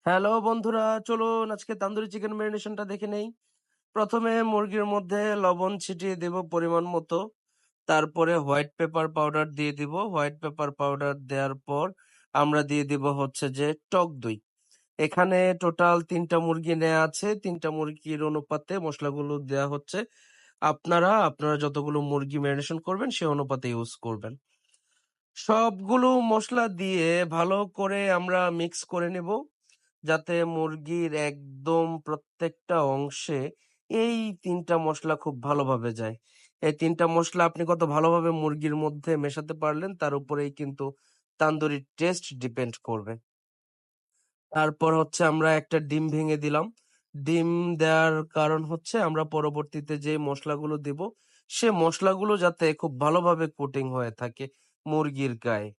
Hello বন্ধুরা, চলুন আজকে তান্দুরি চিকেন ম্যারিনেশনটা দেখে নেই। প্রথমে মুরগির মধ্যে লবণ ছিটিয়ে দেব পরিমাণ মতো। তারপরে হোয়াইট পেপার পাউডার দিয়ে দিব। হোয়াইট পেপার পাউডার দেওয়ার পর আমরা দিয়ে দিব হচ্ছে যে টক দই। এখানে টোটাল ৩টা মুরগি নেওয়া আছে। ৩টা মুরগির অনুপাতে মশলাগুলো দেওয়া হচ্ছে। আপনারা যতগুলো মুরগি ম্যারিনেশন করবেন সে অনুপাতে ইউজ করবেন। সবগুলো মসলা দিয়ে ভালো করে আমরা মিক্স করে নেব, যাতে মুরগির একদম প্রত্যেকটা অংশে এই ৩টা মসলা খুব ভালোভাবে যায়। এই ৩টা মসলা আপনি কত ভালোভাবে মুরগির মধ্যে মেশাতে পারলেন তার উপরেই কিন্তু তান্দুরির টেস্ট ডিপেন্ড করবে। তারপর হচ্ছে আমরা একটা ডিম ভেঙে দিলাম। ডিম দেওয়ার কারণ হচ্ছে আমরা পরবর্তীতে যে মসলাগুলো দিব সে মসলাগুলো যাতে খুব ভালোভাবে কোটিং হয়ে থাকে মুরগির গায়ে।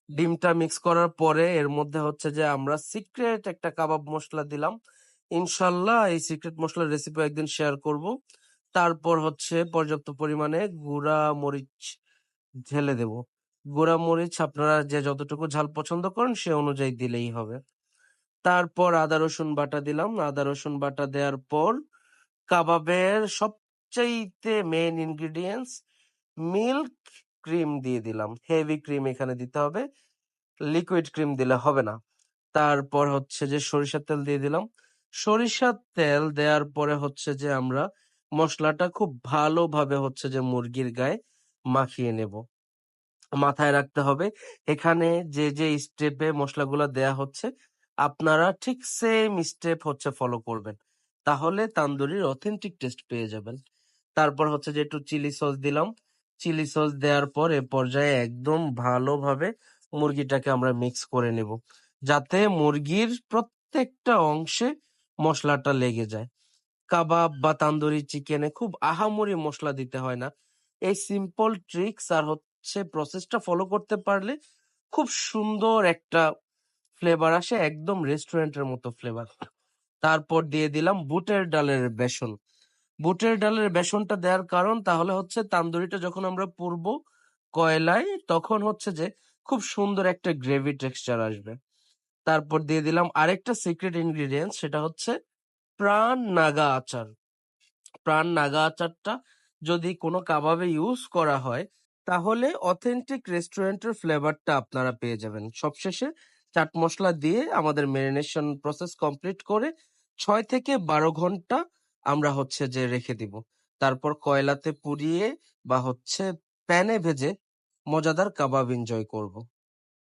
ডিমটা মিক্স করার পরে এর মধ্যে হচ্ছে যে আমরা সিক্রেট একটা কাবাব মসলা দিলাম। ইনশাল্লাহ এই সিক্রেট মসলার রেসিপি একদিন শেয়ার করব। তারপর হচ্ছে পর্যাপ্ত পরিমাণে গুঁড়া মরিচ ঢেলে দেব। গুঁড়া মরিচ আপনারা যে যতটুকু ঝাল পছন্দ করেন সে অনুযায়ী দিলেই হবে। তারপর আদা রসুন বাটা দিলাম। আদা রসুন বাটা দেওয়ার পর কাবাবের সবচাইতে মেইন ইনগ্রিডিয়েন্টস মিল্ক ক্রিম দিয়ে দিলাম। হেভি ক্রিম এখানে দিতে হবে, লিকুইড ক্রিম দিলে হবে না। তারপর হচ্ছে যে সরিষার তেল দিয়ে দিলাম। সরিষার তেল দেওয়ার পরে হচ্ছে যে আমরা মশলাটা খুব ভালোভাবে হচ্ছে যে মুরগির গায়ে মাখিয়ে নেব। মাথায় রাখতে হবে এখানে যে যে স্টেপে মশলাগুলো দেয়া হচ্ছে আপনারা ঠিক সেম স্টেপ হচ্ছে ফলো করবেন, তাহলে তান্দুরির অথেন্টিক টেস্ট পেয়ে যাবেন। তারপর হচ্ছে যে একটু চিলি সস দিলাম। চিলি সস দেওয়ার পর এ পর্যায়ে একদম ভালোভাবে মুরগিটাকে আমরা মিক্স করে নেব, যাতে মুরগির প্রত্যেকটা অংশে মশলাটা লেগে যায়। কাবাব বা তান্দুরি চিকেনে খুব আহামরি মশলা দিতে হয় না। এই সিম্পল ট্রিক্স আর হচ্ছে প্রসেসটা ফলো করতে পারলে খুব সুন্দর একটা ফ্লেভার আসে, একদম রেস্টুরেন্টের মতো ফ্লেভার। তারপর দিয়ে দিলাম বুটের ডালের বেসন। বুটের ডালের বেসনটা দেওয়ার কারণ তাহলে হচ্ছে তান্দুরিটা যখন আমরা পুড়বো কয়লায় তখন হচ্ছে যে খুব সুন্দর একটা গ্রেভি টেক্সচার আসবে। তারপর দিয়ে দিলাম আরেকটা সিক্রেট ইনগ্রিডিয়েন্টস, সেটা হচ্ছে প্রাণ নাগা আচার। প্রাণ নাগা আচারটা যদি কোনো কাবাবে ইউজ করা হয় তাহলে অথেন্টিক রেস্টুরেন্টের ফ্লেভারটা আপনারা পেয়ে যাবেন। সবশেষে চাট মশলা দিয়ে আমাদের ম্যারিনেশন প্রসেস কমপ্লিট করে 6 থেকে 12 ঘন্টা আমরা হচ্ছে যে রেখে দিব। তারপর কয়লাতে পুড়িয়ে বা হচ্ছে প্যানে ভেজে মজাদার কাবাব এনজয় করব।